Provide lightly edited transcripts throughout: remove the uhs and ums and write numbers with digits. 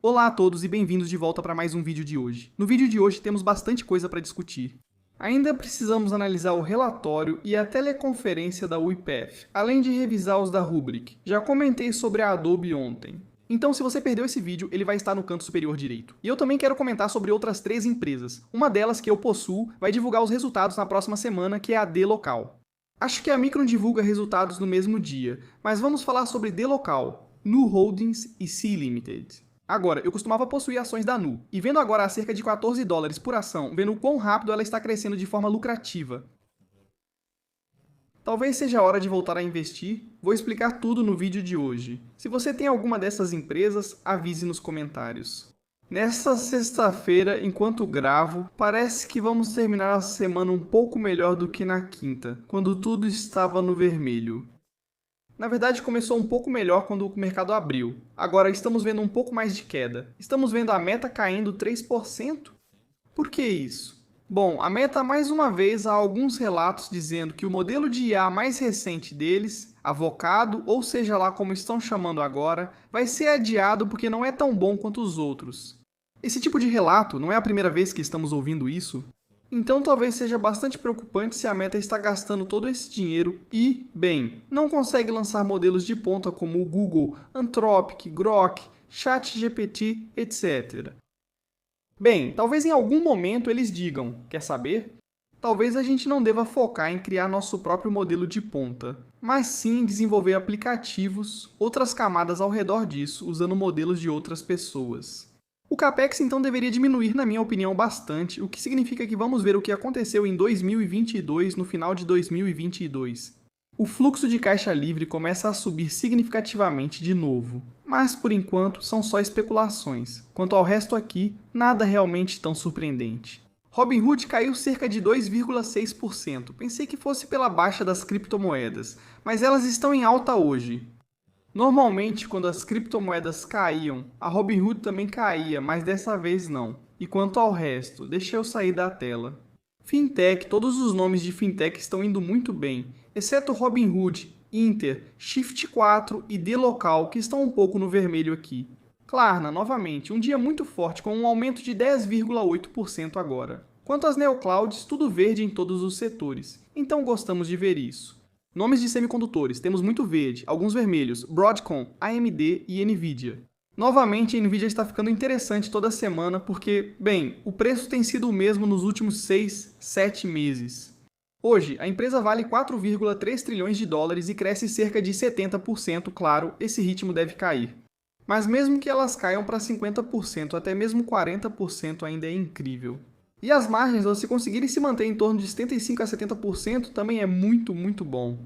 Olá a todos e bem-vindos de volta para mais um vídeo de hoje. No vídeo de hoje temos bastante coisa para discutir. Ainda precisamos analisar o relatório e a teleconferência da UiPath, além de revisar os da Rubrik. Já comentei sobre a Adobe ontem. Então, se você perdeu esse vídeo, ele vai estar no canto superior direito. E eu também quero comentar sobre outras 3 empresas. Uma delas, que eu possuo, vai divulgar os resultados na próxima semana, que é a dLocal. Acho que a Micron divulga resultados no mesmo dia, mas vamos falar sobre dLocal, Nu Holdings e Sea Limited. Agora, eu costumava possuir ações da Nu, e vendo agora a cerca de $14 por ação, vendo o quão rápido ela está crescendo de forma lucrativa, talvez seja a hora de voltar a investir. Vou explicar tudo no vídeo de hoje. Se você tem alguma dessas empresas, avise nos comentários. Nesta sexta-feira, enquanto gravo, parece que vamos terminar a semana um pouco melhor do que na quinta, quando tudo estava no vermelho. Na verdade, começou um pouco melhor quando o mercado abriu. Agora estamos vendo um pouco mais de queda. Estamos vendo a Meta caindo 3%? Por que isso? Bom, a Meta mais uma vez há alguns relatos dizendo que o modelo de IA mais recente deles, Avocado, ou seja lá como estão chamando agora, vai ser adiado porque não é tão bom quanto os outros. Esse tipo de relato não é a primeira vez que estamos ouvindo isso. Então talvez seja bastante preocupante se a Meta está gastando todo esse dinheiro e, bem, não consegue lançar modelos de ponta como o Google, Anthropic, Grok, ChatGPT, etc. Bem, talvez em algum momento eles digam, quer saber? Talvez a gente não deva focar em criar nosso próprio modelo de ponta, mas sim em desenvolver aplicativos, outras camadas ao redor disso, usando modelos de outras pessoas. O Capex então deveria diminuir, na minha opinião, bastante, o que significa que vamos ver o que aconteceu em 2022 no final de 2022. O fluxo de caixa livre começa a subir significativamente de novo, mas por enquanto são só especulações. Quanto ao resto aqui, nada realmente tão surpreendente. Robinhood caiu cerca de 2,6%. Pensei que fosse pela baixa das criptomoedas, mas elas estão em alta hoje. Normalmente, quando as criptomoedas caíam, a Robinhood também caía, mas dessa vez não. E quanto ao resto, deixa eu sair da tela. Fintech, todos os nomes de Fintech estão indo muito bem, exceto Robinhood, Inter, Shift4 e dLocal, que estão um pouco no vermelho aqui. Klarna, novamente, um dia muito forte com um aumento de 10,8% agora. Quanto às neoclouds, tudo verde em todos os setores, então gostamos de ver isso. Nomes de semicondutores, temos muito verde, alguns vermelhos, Broadcom, AMD e Nvidia. Novamente, a Nvidia está ficando interessante toda semana porque, bem, o preço tem sido o mesmo nos últimos 6, 7 meses. Hoje, a empresa vale 4,3 trilhões de dólares e cresce cerca de 70%, claro, esse ritmo deve cair. Mas mesmo que elas caiam para 50%, até mesmo 40% ainda é incrível. E as margens, se conseguirem se manter em torno de 75% a 70%, também é muito bom.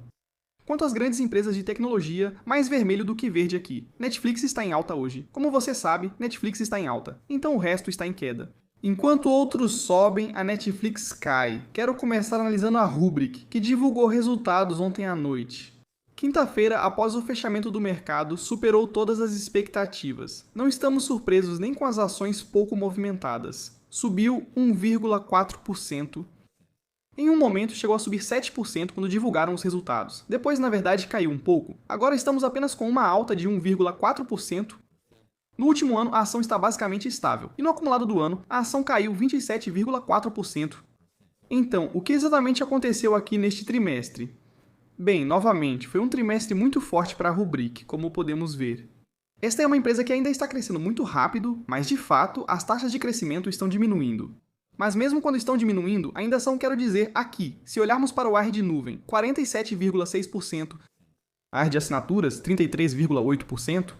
Quanto às grandes empresas de tecnologia, mais vermelho do que verde aqui. Netflix está em alta hoje. Como você sabe, Netflix está em alta. Então o resto está em queda. Enquanto outros sobem, a Netflix cai. Quero começar analisando a Rubrik, que divulgou resultados ontem à noite. Quinta-feira, após o fechamento do mercado, superou todas as expectativas. Não estamos surpresos nem com as ações pouco movimentadas. Subiu 1,4%. Em um momento chegou a subir 7% quando divulgaram os resultados. Depois, na verdade, caiu um pouco. Agora estamos apenas com uma alta de 1,4%. No último ano, a ação está basicamente estável. E no acumulado do ano, a ação caiu 27,4%. Então, o que exatamente aconteceu aqui neste trimestre? Bem, novamente, foi um trimestre muito forte para a Rubrik, como podemos ver. Esta é uma empresa que ainda está crescendo muito rápido, mas de fato, as taxas de crescimento estão diminuindo. Mas mesmo quando estão diminuindo, ainda são, quero dizer, aqui. Se olharmos para o AR de nuvem, 47,6%, AR de assinaturas, 33,8%,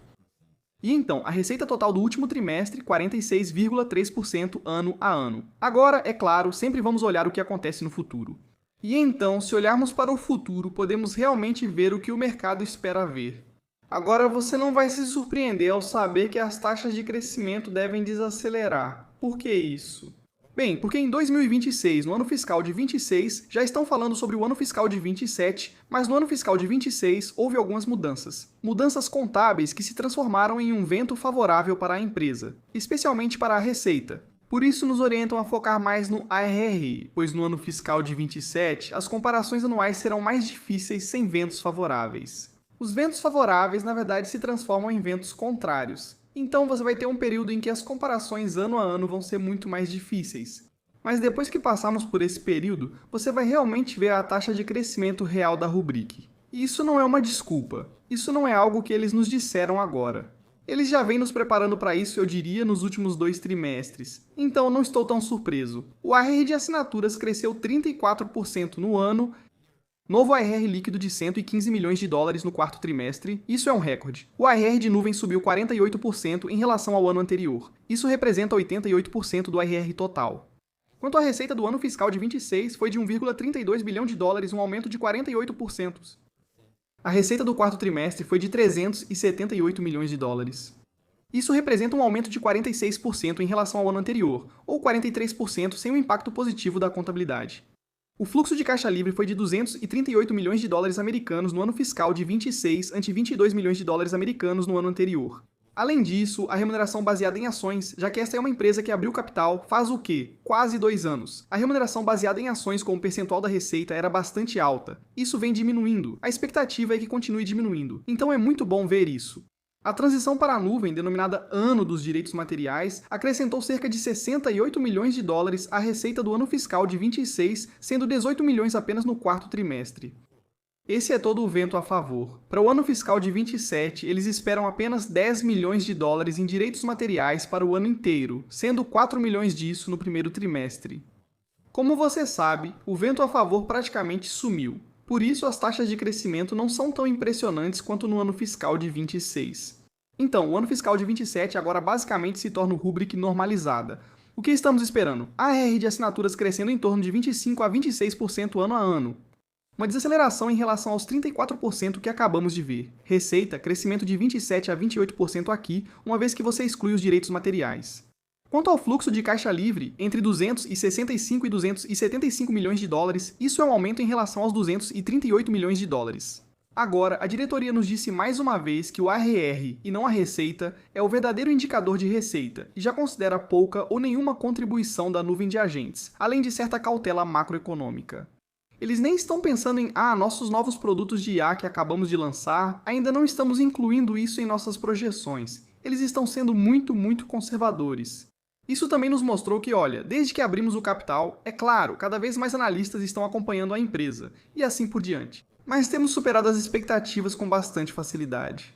e então, a receita total do último trimestre, 46,3% ano a ano. Agora, é claro, sempre vamos olhar o que acontece no futuro. E então, se olharmos para o futuro, podemos realmente ver o que o mercado espera ver. Agora, você não vai se surpreender ao saber que as taxas de crescimento devem desacelerar. Por que isso? Bem, porque em 2026, no ano fiscal de 26, já estão falando sobre o ano fiscal de 27, mas no ano fiscal de 26 houve algumas mudanças. Mudanças contábeis que se transformaram em um vento favorável para a empresa, especialmente para a receita. Por isso nos orientam a focar mais no ARR, pois no ano fiscal de 27, as comparações anuais serão mais difíceis sem ventos favoráveis. Os ventos favoráveis, na verdade, se transformam em ventos contrários. Então você vai ter um período em que as comparações ano a ano vão ser muito mais difíceis. Mas depois que passarmos por esse período, você vai realmente ver a taxa de crescimento real da Rubrik. E isso não é uma desculpa. Isso não é algo que eles nos disseram agora. Eles já vêm nos preparando para isso, eu diria, nos últimos 2 trimestres. Então não estou tão surpreso. O ARR de assinaturas cresceu 34% no ano, novo ARR líquido de 115 milhões de dólares no quarto trimestre, isso é um recorde. O ARR de nuvem subiu 48% em relação ao ano anterior. Isso representa 88% do ARR total. Quanto à receita do ano fiscal de 26, foi de 1,32 bilhão de dólares, um aumento de 48%. A receita do quarto trimestre foi de 378 milhões de dólares. Isso representa um aumento de 46% em relação ao ano anterior, ou 43% sem o impacto positivo da contabilidade. O fluxo de caixa livre foi de 238 milhões de dólares americanos no ano fiscal de 26, ante 22 milhões de dólares americanos no ano anterior. Além disso, a remuneração baseada em ações, já que esta é uma empresa que abriu capital faz o quê? Quase 2 anos. A remuneração baseada em ações como percentual da receita era bastante alta. Isso vem diminuindo. A expectativa é que continue diminuindo. Então é muito bom ver isso. A transição para a nuvem, denominada Ano dos Direitos Materiais, acrescentou cerca de 68 milhões de dólares à receita do ano fiscal de 26, sendo 18 milhões apenas no quarto trimestre. Esse é todo o vento a favor. Para o ano fiscal de 27, eles esperam apenas 10 milhões de dólares em direitos materiais para o ano inteiro, sendo 4 milhões disso no primeiro trimestre. Como você sabe, o vento a favor praticamente sumiu. Por isso, as taxas de crescimento não são tão impressionantes quanto no ano fiscal de 26. Então, o ano fiscal de 27 agora basicamente se torna o Rubrik normalizada. O que estamos esperando? A ARR de assinaturas crescendo em torno de 25 a 26% ano a ano. Uma desaceleração em relação aos 34% que acabamos de ver. Receita, crescimento de 27 a 28% aqui, uma vez que você exclui os direitos materiais. Quanto ao fluxo de caixa livre, entre 265 e 275 milhões de dólares, isso é um aumento em relação aos 238 milhões de dólares. Agora, a diretoria nos disse mais uma vez que o ARR, e não a receita, é o verdadeiro indicador de receita, e já considera pouca ou nenhuma contribuição da nuvem de agentes, além de certa cautela macroeconômica. Eles nem estão pensando em, nossos novos produtos de IA que acabamos de lançar, ainda não estamos incluindo isso em nossas projeções. Eles estão sendo muito conservadores. Isso também nos mostrou que, desde que abrimos o capital, é claro, cada vez mais analistas estão acompanhando a empresa, e assim por diante. Mas temos superado as expectativas com bastante facilidade.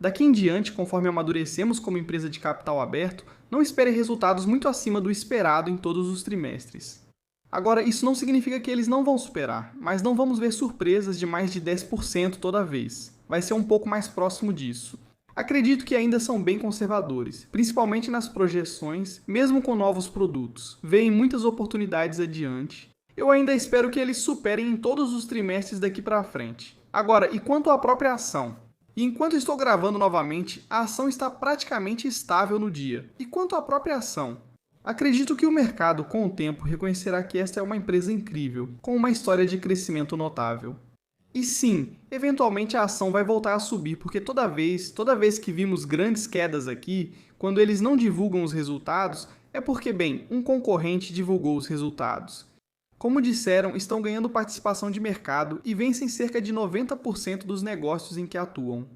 Daqui em diante, conforme amadurecemos como empresa de capital aberto, não espere resultados muito acima do esperado em todos os trimestres. Agora, isso não significa que eles não vão superar, mas não vamos ver surpresas de mais de 10% toda vez. Vai ser um pouco mais próximo disso. Acredito que ainda são bem conservadores, principalmente nas projeções, mesmo com novos produtos. Veem muitas oportunidades adiante. Eu ainda espero que eles superem em todos os trimestres daqui para frente. Agora, e quanto à própria ação? E enquanto estou gravando novamente, a ação está praticamente estável no dia. E quanto à própria ação? Acredito que o mercado, com o tempo, reconhecerá que esta é uma empresa incrível, com uma história de crescimento notável. E sim, eventualmente a ação vai voltar a subir, porque toda vez que vimos grandes quedas aqui, quando eles não divulgam os resultados, é porque, um concorrente divulgou os resultados. Como disseram, estão ganhando participação de mercado e vencem cerca de 90% dos negócios em que atuam.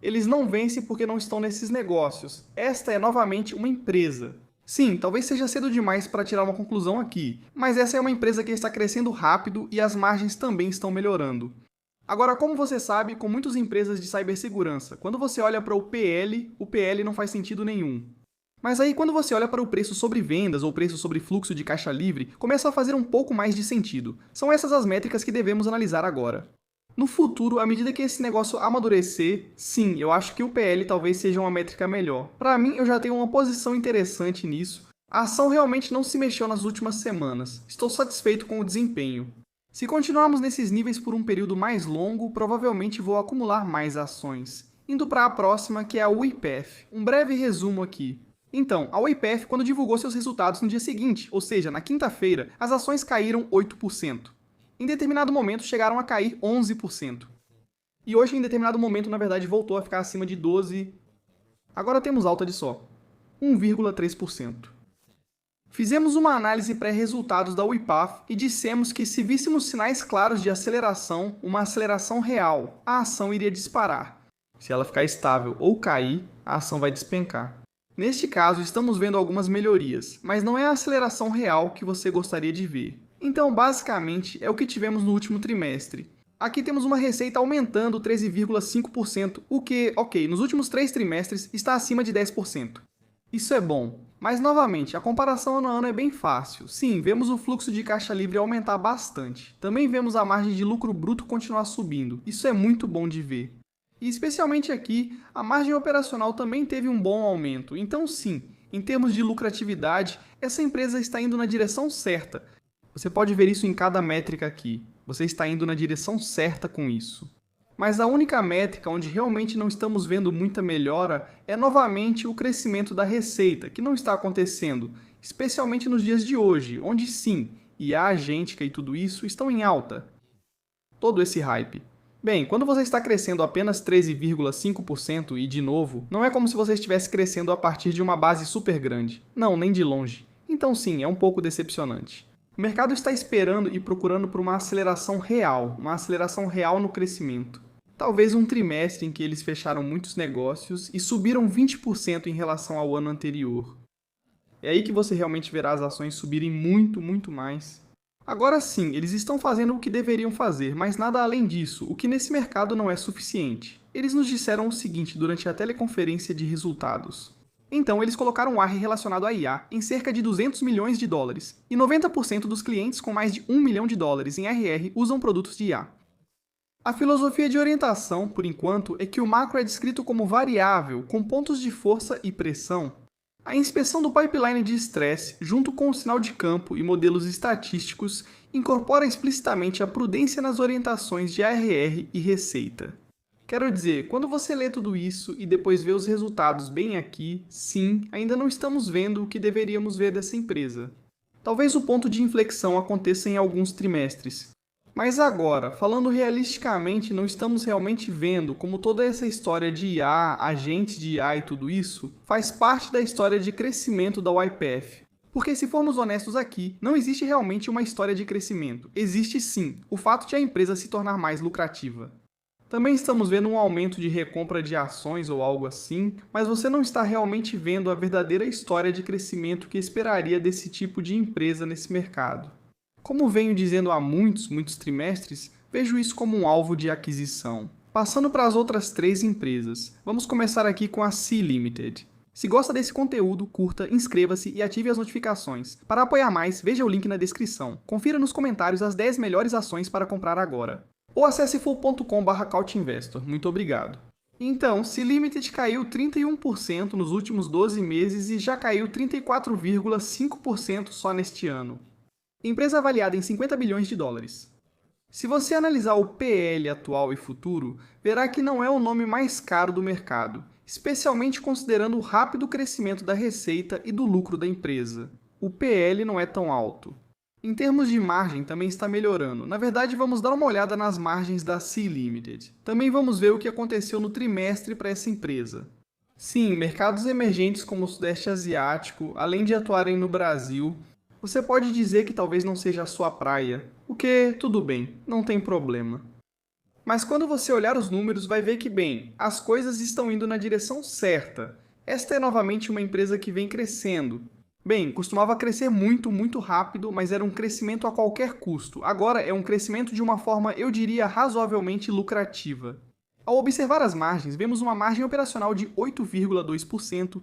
Eles não vencem porque não estão nesses negócios. Esta é novamente uma empresa. Sim, talvez seja cedo demais para tirar uma conclusão aqui, mas essa é uma empresa que está crescendo rápido e as margens também estão melhorando. Agora, como você sabe, com muitas empresas de cibersegurança, quando você olha para o PL não faz sentido nenhum. Mas aí, quando você olha para o preço sobre vendas ou preço sobre fluxo de caixa livre, começa a fazer um pouco mais de sentido. São essas as métricas que devemos analisar agora. No futuro, à medida que esse negócio amadurecer, sim, eu acho que o PL talvez seja uma métrica melhor. Para mim, eu já tenho uma posição interessante nisso. A ação realmente não se mexeu nas últimas semanas. Estou satisfeito com o desempenho. Se continuarmos nesses níveis por um período mais longo, provavelmente vou acumular mais ações. Indo para a próxima, que é a UiPath. Um breve resumo aqui. Então, a UiPath, quando divulgou seus resultados no dia seguinte, ou seja, na quinta-feira, as ações caíram 8%. Em determinado momento, chegaram a cair 11%. E hoje, em determinado momento, na verdade, voltou a ficar acima de 12%. Agora temos alta de só 1,3%. Fizemos uma análise pré-resultados da UiPath e dissemos que se víssemos sinais claros de aceleração, uma aceleração real, a ação iria disparar. Se ela ficar estável ou cair, a ação vai despencar. Neste caso, estamos vendo algumas melhorias, mas não é a aceleração real que você gostaria de ver. Então, basicamente, é o que tivemos no último trimestre. Aqui temos uma receita aumentando 13,5%, o que, ok, nos últimos 3 trimestres está acima de 10%. Isso é bom, mas novamente, a comparação ano a ano é bem fácil. Sim, vemos o fluxo de caixa livre aumentar bastante. Também vemos a margem de lucro bruto continuar subindo. Isso é muito bom de ver. E especialmente aqui, a margem operacional também teve um bom aumento. Então sim, em termos de lucratividade, essa empresa está indo na direção certa. Você pode ver isso em cada métrica aqui. Você está indo na direção certa com isso. Mas a única métrica onde realmente não estamos vendo muita melhora é novamente o crescimento da receita, que não está acontecendo, especialmente nos dias de hoje, onde sim, IA agêntica e tudo isso estão em alta. Todo esse hype. Bem, quando você está crescendo apenas 13,5% e, de novo, não é como se você estivesse crescendo a partir de uma base super grande. Não, nem de longe. Então sim, é um pouco decepcionante. O mercado está esperando e procurando por uma aceleração real no crescimento. Talvez um trimestre em que eles fecharam muitos negócios e subiram 20% em relação ao ano anterior. É aí que você realmente verá as ações subirem muito, muito mais. Agora sim, eles estão fazendo o que deveriam fazer, mas nada além disso, o que nesse mercado não é suficiente. Eles nos disseram o seguinte durante a teleconferência de resultados. Então, eles colocaram um ARR relacionado a IA em cerca de 200 milhões de dólares, e 90% dos clientes com mais de 1 milhão de dólares em ARR usam produtos de IA. A filosofia de orientação, por enquanto, é que o macro é descrito como variável, com pontos de força e pressão. A inspeção do pipeline de estresse, junto com o sinal de campo e modelos estatísticos, incorpora explicitamente a prudência nas orientações de ARR e receita. Quero dizer, quando você lê tudo isso e depois vê os resultados bem aqui, sim, ainda não estamos vendo o que deveríamos ver dessa empresa. Talvez o ponto de inflexão aconteça em alguns trimestres. Mas agora, falando realisticamente, não estamos realmente vendo como toda essa história de IA, agentes de IA e tudo isso, faz parte da história de crescimento da YPF. Porque se formos honestos aqui, não existe realmente uma história de crescimento. Existe sim, o fato de a empresa se tornar mais lucrativa. Também estamos vendo um aumento de recompra de ações ou algo assim, mas você não está realmente vendo a verdadeira história de crescimento que esperaria desse tipo de empresa nesse mercado. Como venho dizendo há muitos trimestres, vejo isso como um alvo de aquisição. Passando para as outras 3 empresas, vamos começar aqui com a Sea Limited. Se gosta desse conteúdo, curta, inscreva-se e ative as notificações. Para apoiar mais, veja o link na descrição. Confira nos comentários as 10 melhores ações para comprar agora. Ou acesse full.com/couchinvestor. Muito obrigado. Então, Sea Limited caiu 31% nos últimos 12 meses e já caiu 34,5% só neste ano. Empresa avaliada em 50 bilhões de dólares. Se você analisar o PL atual e futuro, verá que não é o nome mais caro do mercado, especialmente considerando o rápido crescimento da receita e do lucro da empresa. O PL não é tão alto. Em termos de margem, também está melhorando. Na verdade, vamos dar uma olhada nas margens da Sea Limited. Também vamos ver o que aconteceu no trimestre para essa empresa. Sim, mercados emergentes como o Sudeste Asiático, além de atuarem no Brasil, você pode dizer que talvez não seja a sua praia, o que, tudo bem, não tem problema. Mas quando você olhar os números, vai ver que, bem, as coisas estão indo na direção certa. Esta é novamente uma empresa que vem crescendo. Bem, costumava crescer muito rápido, mas era um crescimento a qualquer custo. Agora é um crescimento de uma forma, eu diria, razoavelmente lucrativa. Ao observar as margens, vemos uma margem operacional de 8,2%.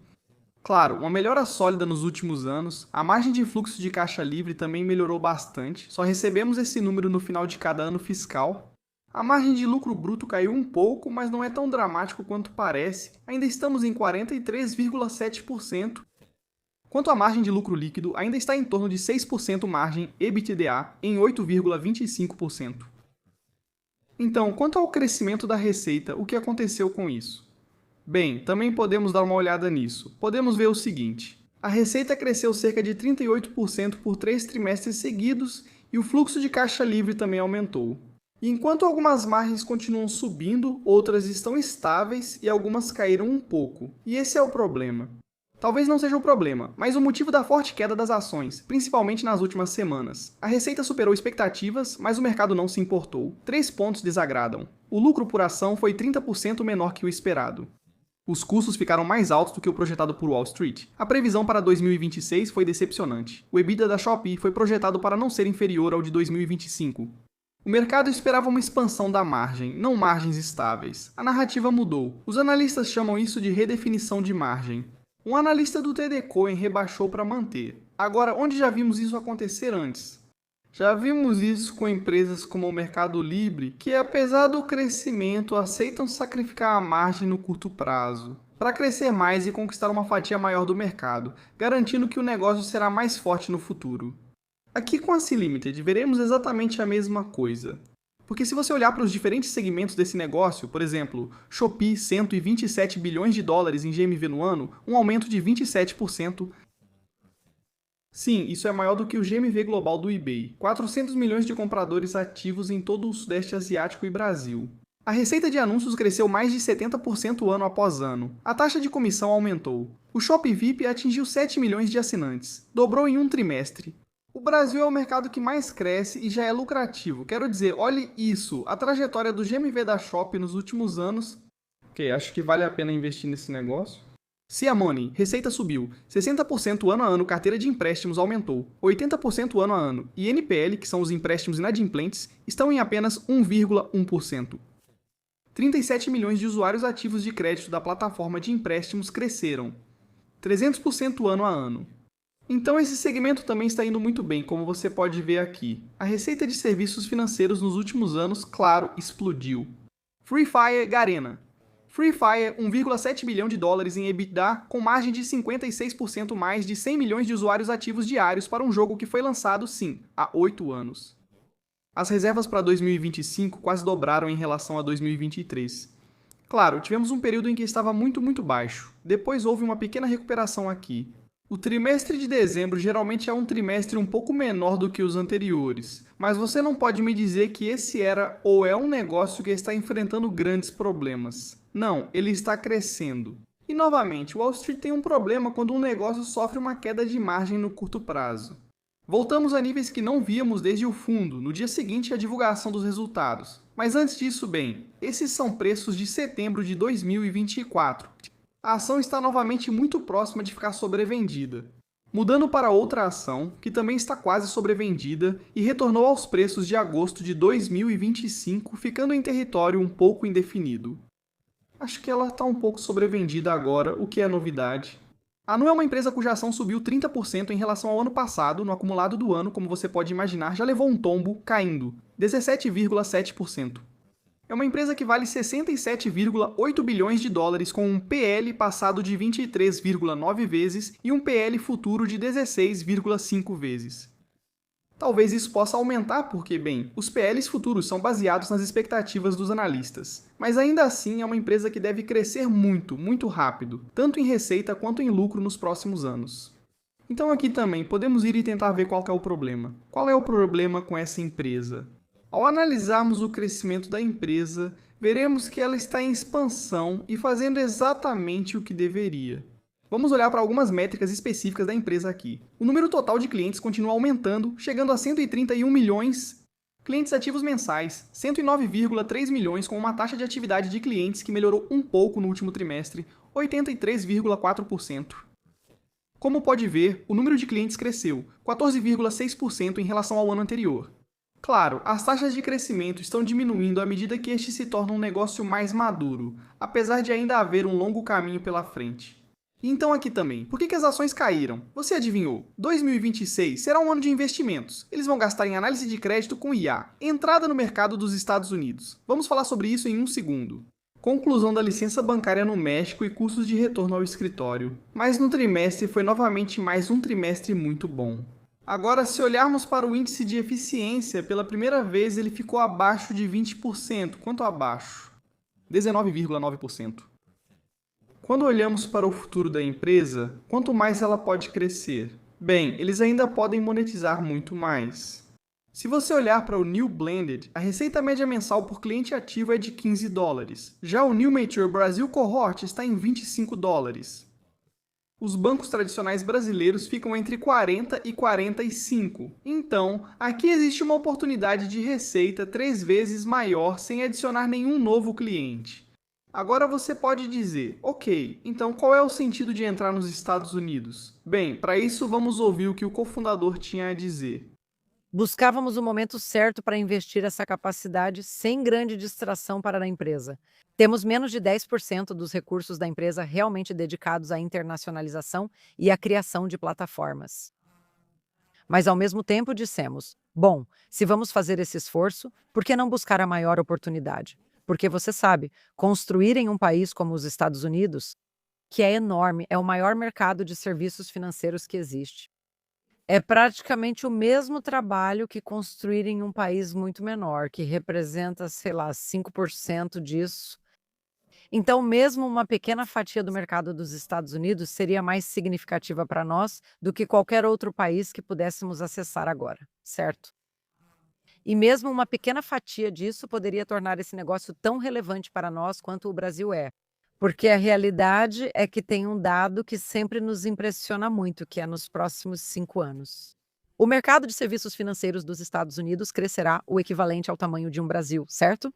Claro, uma melhora sólida nos últimos anos, a margem de fluxo de caixa livre também melhorou bastante, só recebemos esse número no final de cada ano fiscal. A margem de lucro bruto caiu um pouco, mas não é tão dramático quanto parece, ainda estamos em 43,7%. Quanto à margem de lucro líquido, ainda está em torno de 6% margem EBITDA em 8,25%. Então, quanto ao crescimento da receita, o que aconteceu com isso? Bem, também podemos dar uma olhada nisso. Podemos ver o seguinte. A receita cresceu cerca de 38% por 3 trimestres seguidos e o fluxo de caixa livre também aumentou. E enquanto algumas margens continuam subindo, outras estão estáveis e algumas caíram um pouco. E esse é o problema. Talvez não seja o problema, mas o motivo da forte queda das ações, principalmente nas últimas semanas. A receita superou expectativas, mas o mercado não se importou. 3 pontos desagradam. O lucro por ação foi 30% menor que o esperado. Os custos ficaram mais altos do que o projetado por Wall Street. A previsão para 2026 foi decepcionante. O EBITDA da Shopee foi projetado para não ser inferior ao de 2025. O mercado esperava uma expansão da margem, não margens estáveis. A narrativa mudou. Os analistas chamam isso de redefinição de margem. Um analista do TD Cowen rebaixou para manter. Agora, onde já vimos isso acontecer antes? Já vimos isso com empresas como o Mercado Livre, que apesar do crescimento, aceitam sacrificar a margem no curto prazo, para crescer mais e conquistar uma fatia maior do mercado, garantindo que o negócio será mais forte no futuro. Aqui com a C-Limited veremos exatamente a mesma coisa. Porque se você olhar para os diferentes segmentos desse negócio, por exemplo, Shopee, 127 bilhões de dólares em GMV no ano, um aumento de 27%. Sim, isso é maior do que o GMV global do eBay. 400 milhões de compradores ativos em todo o Sudeste Asiático e Brasil. A receita de anúncios cresceu mais de 70% ano após ano. A taxa de comissão aumentou. O Shopee VIP atingiu 7 milhões de assinantes. Dobrou em um trimestre. O Brasil é o mercado que mais cresce e já é lucrativo. Quero dizer, olhe isso, a trajetória do GMV da Shopee nos últimos anos. Ok, acho que vale a pena investir nesse negócio. Cia Money, receita subiu, 60% ano a ano, carteira de empréstimos aumentou, 80% ano a ano, e NPL, que são os empréstimos inadimplentes, estão em apenas 1,1%. 37 milhões de usuários ativos de crédito da plataforma de empréstimos cresceram, 300% ano a ano. Então esse segmento também está indo muito bem, como você pode ver aqui. A receita de serviços financeiros nos últimos anos, claro, explodiu. Free Fire Garena. Free Fire, 1,7 bilhão de dólares em EBITDA, com margem de 56% mais de 100 milhões de usuários ativos diários para um jogo que foi lançado, sim, há 8 anos. As reservas para 2025 quase dobraram em relação a 2023. Claro, tivemos um período em que estava muito baixo. Depois houve uma pequena recuperação aqui. O trimestre de dezembro geralmente é um trimestre um pouco menor do que os anteriores, mas você não pode me dizer que esse era ou é um negócio que está enfrentando grandes problemas. Não, ele está crescendo. E novamente, Wall Street tem um problema quando um negócio sofre uma queda de margem no curto prazo. Voltamos a níveis que não víamos desde o fundo, no dia seguinte à divulgação dos resultados. Mas antes disso, bem, esses são preços de setembro de 2024. A ação está novamente muito próxima de ficar sobrevendida. Mudando para outra ação, que também está quase sobrevendida e retornou aos preços de agosto de 2025, ficando em território um pouco indefinido. Acho que ela está um pouco sobrevendida agora, o que é novidade. A Nu é uma empresa cuja ação subiu 30% em relação ao ano passado, no acumulado do ano, como você pode imaginar, já levou um tombo, caindo 17,7%. É uma empresa que vale 67,8 bilhões de dólares com um PL passado de 23,9 vezes e um PL futuro de 16,5 vezes. Talvez isso possa aumentar porque, bem, os PLs futuros são baseados nas expectativas dos analistas. Mas ainda assim é uma empresa que deve crescer muito rápido, tanto em receita quanto em lucro nos próximos anos. Então aqui também podemos ir e tentar ver qual que é o problema. Qual é o problema com essa empresa? Ao analisarmos o crescimento da empresa, veremos que ela está em expansão e fazendo exatamente o que deveria. Vamos olhar para algumas métricas específicas da empresa aqui. O número total de clientes continua aumentando, chegando a 131 milhões. Clientes ativos mensais, 109,3 milhões, com uma taxa de atividade de clientes que melhorou um pouco no último trimestre, 83,4%. Como pode ver, o número de clientes cresceu, 14,6% em relação ao ano anterior. Claro, as taxas de crescimento estão diminuindo à medida que este se torna um negócio mais maduro, apesar de ainda haver um longo caminho pela frente. Então aqui também, por que as ações caíram? Você adivinhou? 2026 será um ano de investimentos. Eles vão gastar em análise de crédito com IA, entrada no mercado dos Estados Unidos. Vamos falar sobre isso em um segundo. Conclusão da licença bancária no México e custos de retorno ao escritório. Mas no trimestre foi novamente mais um trimestre muito bom. Agora, se olharmos para o índice de eficiência, pela primeira vez ele ficou abaixo de 20%. Quanto abaixo? 19,9%. Quando olhamos para o futuro da empresa, quanto mais ela pode crescer? Bem, eles ainda podem monetizar muito mais. Se você olhar para o New Blended, a receita média mensal por cliente ativo é de 15 dólares. Já o New Mature Brasil Cohort está em 25 dólares. Os bancos tradicionais brasileiros ficam entre 40 e 45. Então, aqui existe uma oportunidade de receita 3 vezes maior sem adicionar nenhum novo cliente. Agora você pode dizer, ok, então qual é o sentido de entrar nos Estados Unidos? Bem, para isso vamos ouvir o que o cofundador tinha a dizer. Buscávamos o momento certo para investir essa capacidade sem grande distração para a empresa. Temos menos de 10% dos recursos da empresa realmente dedicados à internacionalização e à criação de plataformas. Mas, ao mesmo tempo, dissemos: bom, se vamos fazer esse esforço, por que não buscar a maior oportunidade? Porque você sabe, construir em um país como os Estados Unidos, que é enorme, é o maior mercado de serviços financeiros que existe. É praticamente o mesmo trabalho que construir em um país muito menor, que representa, sei lá, 5% disso. Então, mesmo uma pequena fatia do mercado dos Estados Unidos seria mais significativa para nós do que qualquer outro país que pudéssemos acessar agora, certo? E mesmo uma pequena fatia disso poderia tornar esse negócio tão relevante para nós quanto o Brasil é. Porque a realidade é que tem um dado que sempre nos impressiona muito, que é nos próximos 5 anos. O mercado de serviços financeiros dos Estados Unidos crescerá o equivalente ao tamanho de um Brasil, certo?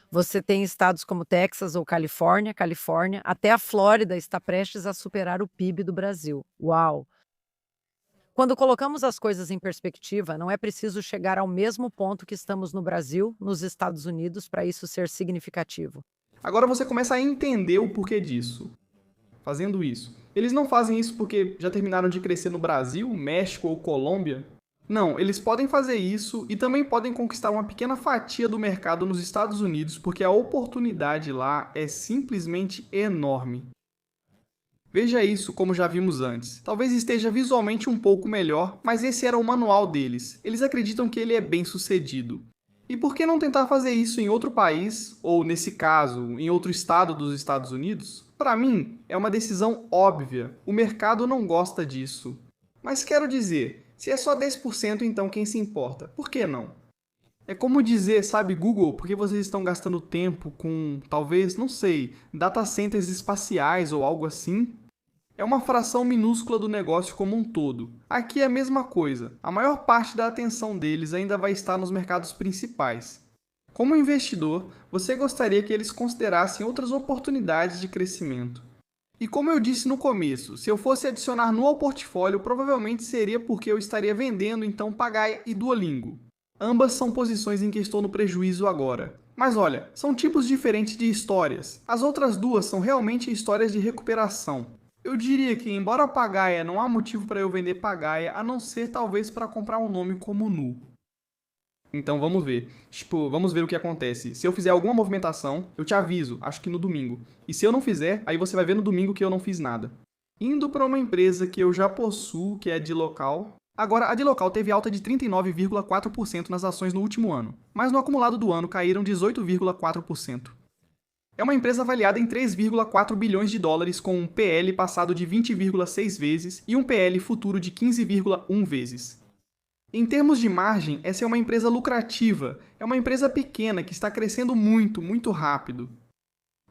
Você tem estados como Texas ou Califórnia, até a Flórida está prestes a superar o PIB do Brasil. Uau! Quando colocamos as coisas em perspectiva, não é preciso chegar ao mesmo ponto que estamos no Brasil, nos Estados Unidos, para isso ser significativo. Agora você começa a entender o porquê disso. Fazendo isso. Eles não fazem isso porque já terminaram de crescer no Brasil, México ou Colômbia. Não, eles podem fazer isso e também podem conquistar uma pequena fatia do mercado nos Estados Unidos porque a oportunidade lá é simplesmente enorme. Veja isso como já vimos antes. Talvez esteja visualmente um pouco melhor, mas esse era o manual deles. Eles acreditam que ele é bem sucedido. E por que não tentar fazer isso em outro país, ou nesse caso, em outro estado dos Estados Unidos? Para mim, é uma decisão óbvia. O mercado não gosta disso. Mas quero dizer, se é só 10%, então quem se importa? Por que não? É como dizer, sabe, Google, por que vocês estão gastando tempo com, talvez, não sei, data centers espaciais ou algo assim? É uma fração minúscula do negócio como um todo. Aqui é a mesma coisa. A maior parte da atenção deles ainda vai estar nos mercados principais. Como investidor, você gostaria que eles considerassem outras oportunidades de crescimento. E como eu disse no começo, se eu fosse adicionar no ao portfólio, provavelmente seria porque eu estaria vendendo então Pagaia e Duolingo. Ambas são posições em que estou no prejuízo agora. Mas olha, são tipos diferentes de histórias. As outras duas são realmente histórias de recuperação. Eu diria que, embora Pagaia não há motivo para eu vender Pagaia, a não ser talvez para comprar um nome como Nu. Então vamos ver. Vamos ver o que acontece. Se eu fizer alguma movimentação, eu te aviso, acho que no domingo. E se eu não fizer, aí você vai ver no domingo que eu não fiz nada. Indo para uma empresa que eu já possuo, que é a Dilocal. Agora, a Dilocal teve alta de 39,4% nas ações no último ano, mas no acumulado do ano caíram 18,4%. É uma empresa avaliada em 3,4 bilhões de dólares com um PL passado de 20,6 vezes e um PL futuro de 15,1 vezes. Em termos de margem, essa é uma empresa lucrativa, é uma empresa pequena que está crescendo muito, muito rápido.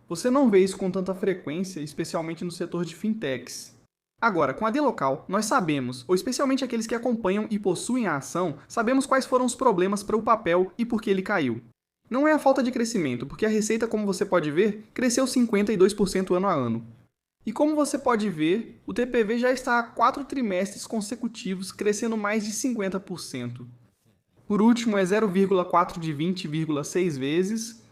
Você não vê isso com tanta frequência, especialmente no setor de fintechs. Agora, com a Dlocal, nós sabemos, ou especialmente aqueles que acompanham e possuem a ação, sabemos quais foram os problemas para o papel e por que ele caiu. Não é a falta de crescimento, porque a receita, como você pode ver, cresceu 52% ano a ano. E como você pode ver, o TPV já está há 4 trimestres consecutivos crescendo mais de 50%. Por último, é 0,4 de 20,6 vezes.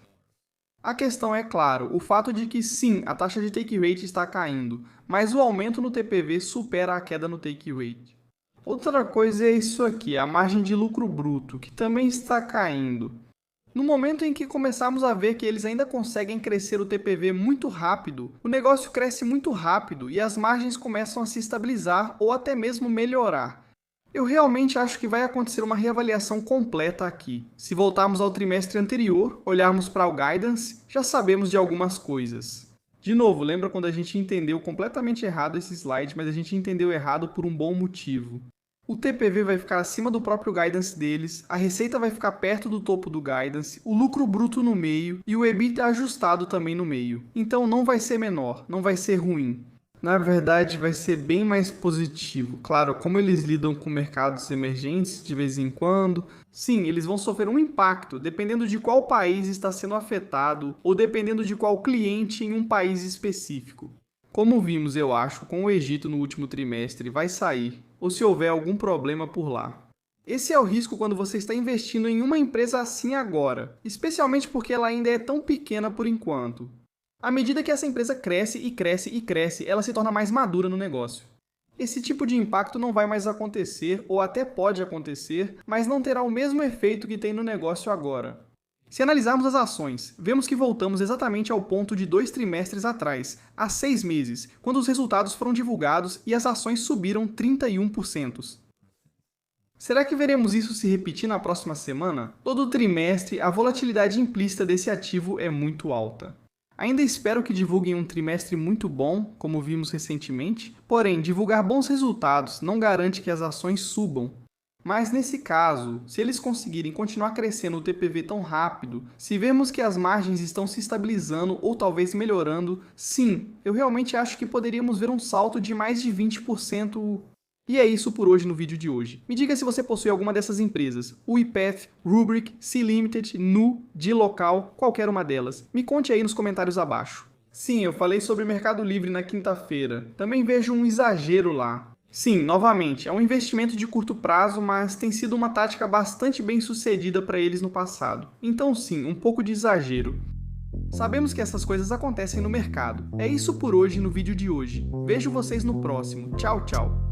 A questão é, claro, o fato de que sim, a taxa de take rate está caindo, mas o aumento no TPV supera a queda no take rate. Outra coisa é isso aqui, a margem de lucro bruto, que também está caindo. No momento em que começarmos a ver que eles ainda conseguem crescer o TPV muito rápido, o negócio cresce muito rápido e as margens começam a se estabilizar ou até mesmo melhorar. Eu realmente acho que vai acontecer uma reavaliação completa aqui. Se voltarmos ao trimestre anterior, olharmos para o guidance, já sabemos de algumas coisas. De novo, lembra quando a gente entendeu completamente errado esse slide, mas a gente entendeu errado por um bom motivo. O TPV vai ficar acima do próprio guidance deles, a receita vai ficar perto do topo do guidance, o lucro bruto no meio e o EBITDA ajustado também no meio. Então não vai ser menor, não vai ser ruim. Na verdade, vai ser bem mais positivo. Claro, como eles lidam com mercados emergentes de vez em quando, sim, eles vão sofrer um impacto, dependendo de qual país está sendo afetado ou dependendo de qual cliente em um país específico. Como vimos, eu acho, com o Egito no último trimestre, vai sair, ou se houver algum problema por lá. Esse é o risco quando você está investindo em uma empresa assim agora, especialmente porque ela ainda é tão pequena por enquanto. À medida que essa empresa cresce e cresce e cresce, ela se torna mais madura no negócio. Esse tipo de impacto não vai mais acontecer, ou até pode acontecer, mas não terá o mesmo efeito que tem no negócio agora. Se analisarmos as ações, vemos que voltamos exatamente ao ponto de 2 trimestres atrás, há 6 meses, quando os resultados foram divulgados e as ações subiram 31%. Será que veremos isso se repetir na próxima semana? Todo trimestre, a volatilidade implícita desse ativo é muito alta. Ainda espero que divulguem um trimestre muito bom, como vimos recentemente, porém, divulgar bons resultados não garante que as ações subam. Mas nesse caso, se eles conseguirem continuar crescendo o TPV tão rápido, se vemos que as margens estão se estabilizando ou talvez melhorando, sim, eu realmente acho que poderíamos ver um salto de mais de 20%. E é isso por hoje no vídeo de hoje. Me diga se você possui alguma dessas empresas, UiPath, Rubrik, C-Limited, Nu, DLocal, qualquer uma delas. Me conte aí nos comentários abaixo. Sim, eu falei sobre Mercado Livre na quinta-feira. Também vejo um exagero lá. Sim, novamente, é um investimento de curto prazo, mas tem sido uma tática bastante bem sucedida para eles no passado. Então sim, um pouco de exagero. Sabemos que essas coisas acontecem no mercado. É isso por hoje no vídeo de hoje. Vejo vocês no próximo. Tchau, tchau.